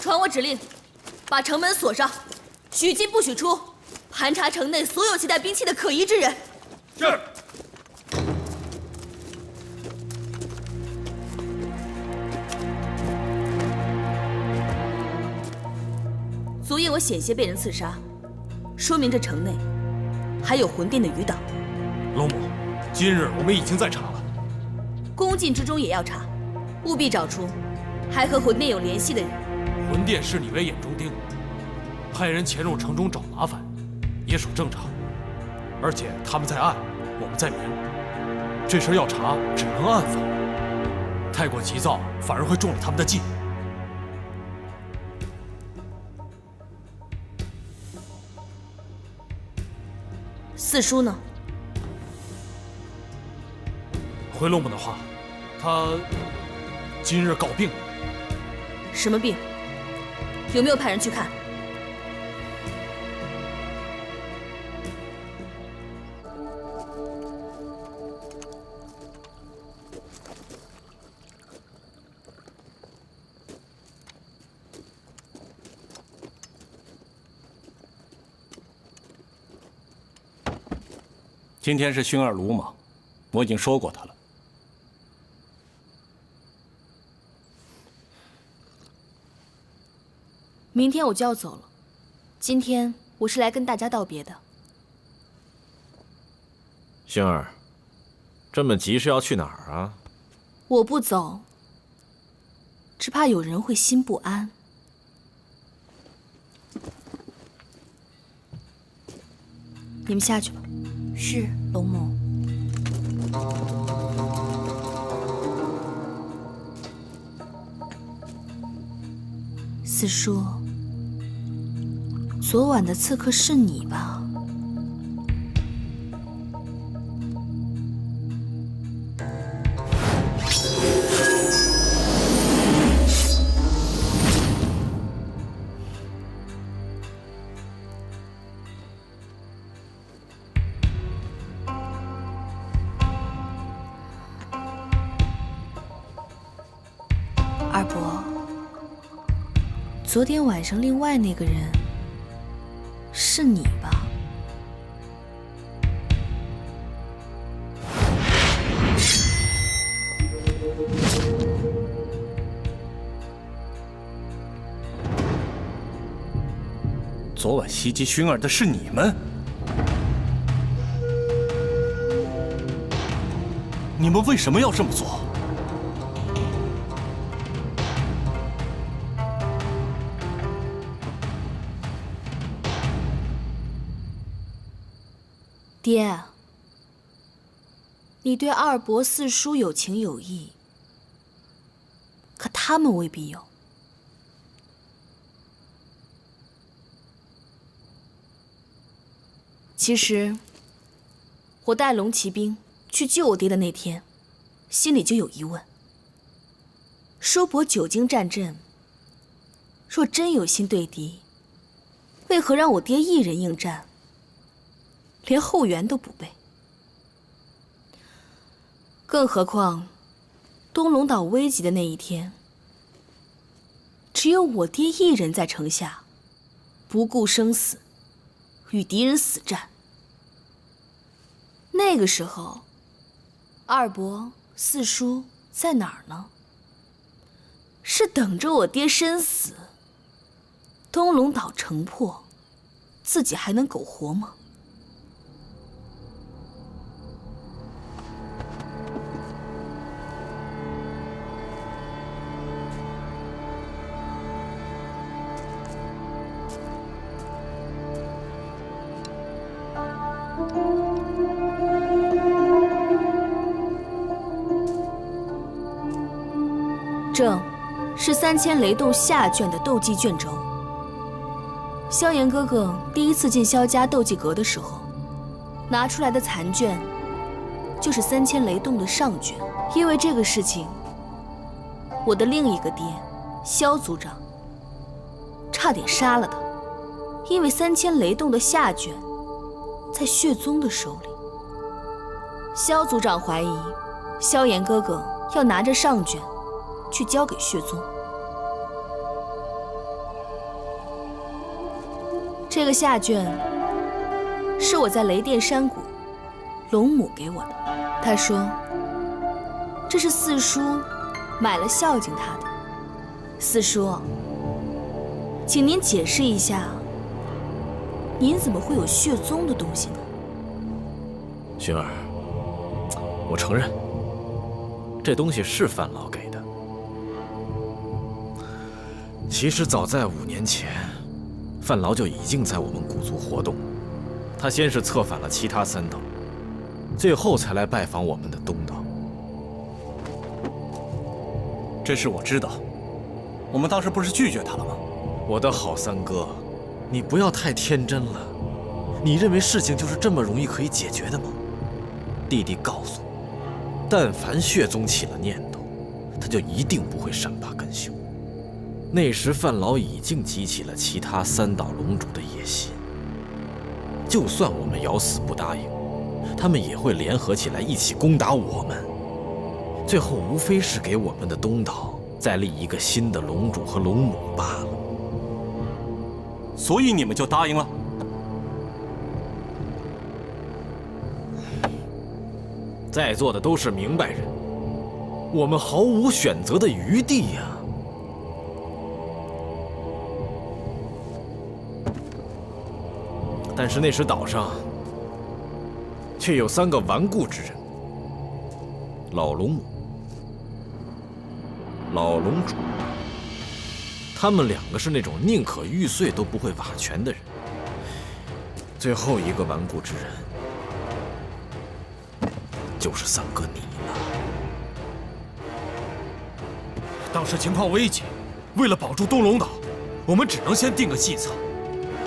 传我指令，把城门锁上，许进不许出，盘查城内所有携带兵器的可疑之人。是。昨夜我险些被人刺杀，说明这城内还有魂殿的余党。龙母，今日我们已经在查了，宫禁之中也要查，务必找出还和魂殿有联系的人。魂殿视你为眼中钉，派人潜入城中找麻烦，也属正常。而且他们在暗，我们在明，这事要查只能暗访，太过急躁反而会中了他们的计。四叔呢？回龙母的话，他今日告病了。什么病？有没有派人去看？今天是薰儿鲁莽，我已经说过他了。明天我就要走了，今天我是来跟大家道别的。薰儿，这么急是要去哪儿啊？我不走，只怕有人会心不安。你们下去吧。是，龙母。四叔，昨晚的刺客是你吧？二伯，昨天晚上另外那个人是你吧？昨晚袭击薰儿的是你们？你们为什么要这么做？爹，你对二伯、四叔有情有义，可他们未必有。其实，我带龙骑兵去救我爹的那天，心里就有疑问。叔伯久经战阵，若真有心对敌，为何让我爹一人应战？连后援都不备，更何况东龙岛危急的那一天，只有我爹一人在城下，不顾生死，与敌人死战。那个时候，二伯、四叔在哪儿呢？是等着我爹身死，东龙岛城破，自己还能苟活吗？这是3000雷洞下卷的斗技卷轴。萧炎哥哥第一次进萧家斗技阁的时候，拿出来的残卷就是3000雷洞的上卷。因为这个事情，我的另一个爹萧族长差点杀了他，因为3000雷洞的下卷在血宗的手里。萧族长怀疑萧炎哥哥要拿着上卷去交给血宗。这个下卷是我在雷电山谷龙母给我的，他说这是四叔买了孝敬他的。四叔，请您解释一下，您怎么会有血宗的东西呢？薰儿，我承认，这东西是范老给的。其实早在5年前，范老就已经在我们古族活动。他先是策反了其他3岛，最后才来拜访我们的东岛。这事我知道，我们当时不是拒绝他了吗？我的好三哥，你不要太天真了。你认为事情就是这么容易可以解决的吗？弟弟告诉我，但凡血宗起了念头，他就一定不会善罢甘休。那时范老已经激起了其他3岛龙主的野心，就算我们咬死不答应，他们也会联合起来一起攻打我们。最后无非是给我们的东岛再立一个新的龙主和龙母罢了。所以你们就答应了？在座的都是明白人，我们毫无选择的余地呀。但是那时岛上却有3个顽固之人：老龙母、老龙主。他们2个是那种宁可玉碎都不会瓦全的人。最后一个顽固之人，就是三哥你了。当时情况危急，为了保住东龙岛，我们只能先定个计策，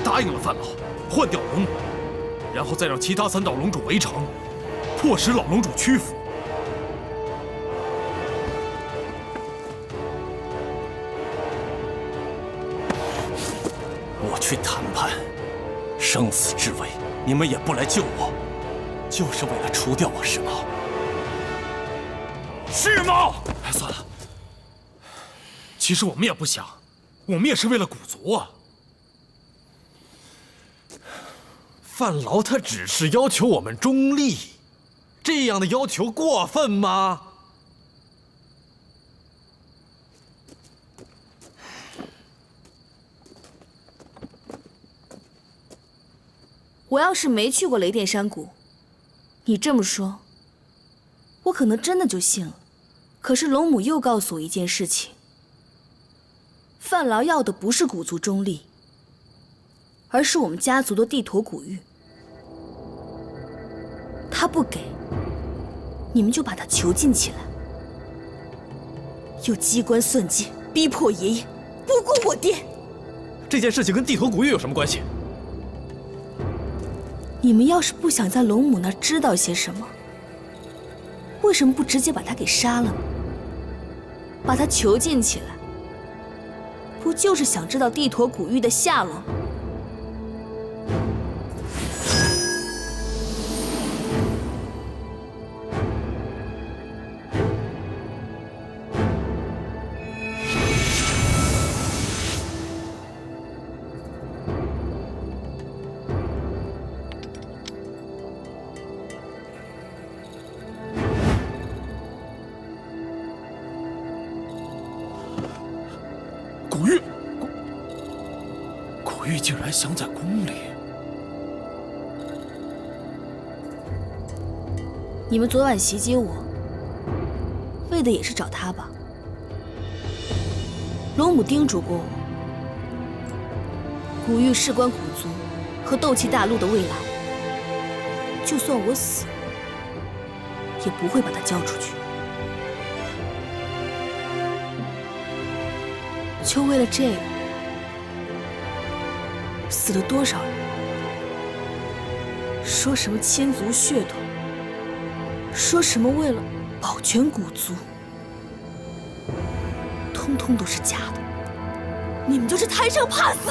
答应了范老，换掉龙母，然后再让其他3岛龙主围城，迫使老龙主屈服。我去谈判，生死之危，你们也不来救我，就是为了除掉我是吗？是吗？哎，算了。其实我们也不想，我们也是为了古族啊。范劳他只是要求我们中立，这样的要求过分吗？我要是没去过雷电山谷，你这么说，我可能真的就信了。可是龙母又告诉我一件事情：范劳要的不是古族中立，而是我们家族的地陀古玉。他不给，你们就把他囚禁起来，又机关算尽，逼迫爷爷不顾我爹。这件事情跟地陀古玉有什么关系？你们要是不想在龙母那儿知道些什么，为什么不直接把他给杀了呢？把他囚禁起来，不就是想知道地陀古玉的下落吗？古玉竟然镶在宫里。你们昨晚袭击我，为的也是找他吧？龙母叮嘱过我，古玉事关古族和斗气大陆的未来，就算我死，也不会把他交出去。就为了这个，死了多少人？说什么亲族血统，说什么为了保全古族，通通都是假的。你们就是贪生怕死！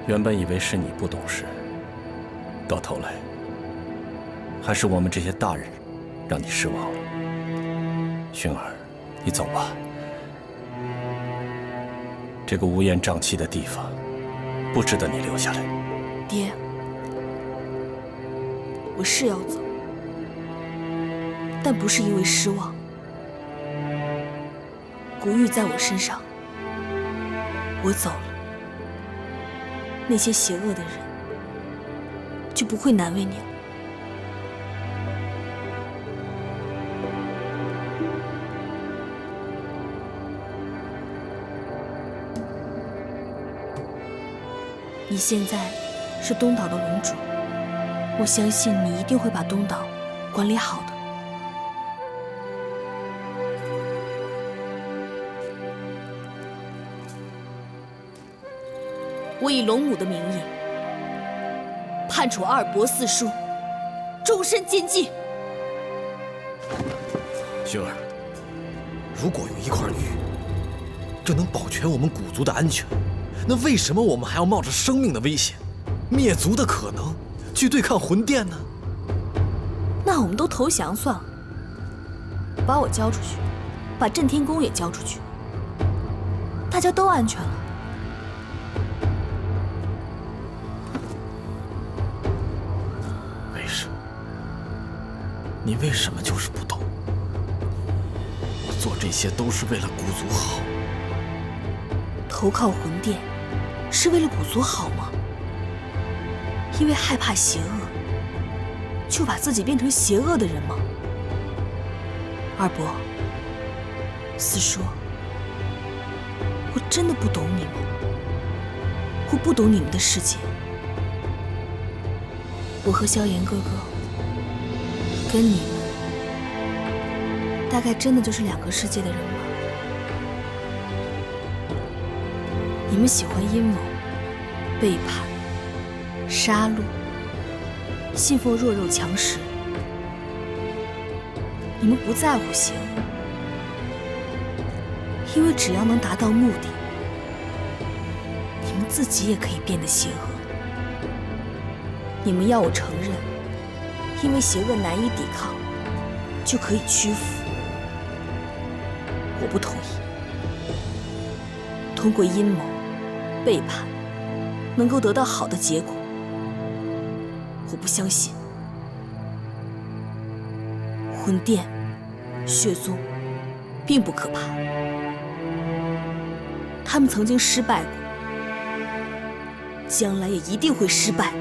原本以为是你不懂事，到头来还是我们这些大人让你失望了。薰儿，你走吧，这个乌烟瘴气的地方，不值得你留下来。爹，我是要走，但不是因为失望。古玉在我身上，我走了，那些邪恶的人就不会难为你了。你现在是东岛的龙主，我相信你一定会把东岛管理好的。我以龙母的名义判处二伯四叔终身监禁。薰儿，如果用一块玉就能保全我们古族的安全，那为什么我们还要冒着生命的危险、灭族的可能去对抗魂殿呢？那我们都投降算了，把我交出去，把震天宫也交出去，大家都安全了。为什么？你为什么就是不懂？我做这些都是为了古族好。投靠魂殿是为了古族好吗？因为害怕邪恶，就把自己变成邪恶的人吗？二伯、四叔，我真的不懂你们，我不懂你们的世界。我和萧炎哥哥跟你们大概真的就是两个世界的人吧。你们喜欢阴谋、背叛、杀戮，信奉弱肉强食。你们不在乎邪恶，因为只要能达到目的，你们自己也可以变得邪恶。你们要我承认，因为邪恶难以抵抗，就可以屈服。我不同意。通过阴谋、背叛，能够得到好的结果，我不相信。魂殿、血宗并不可怕，他们曾经失败过，将来也一定会失败。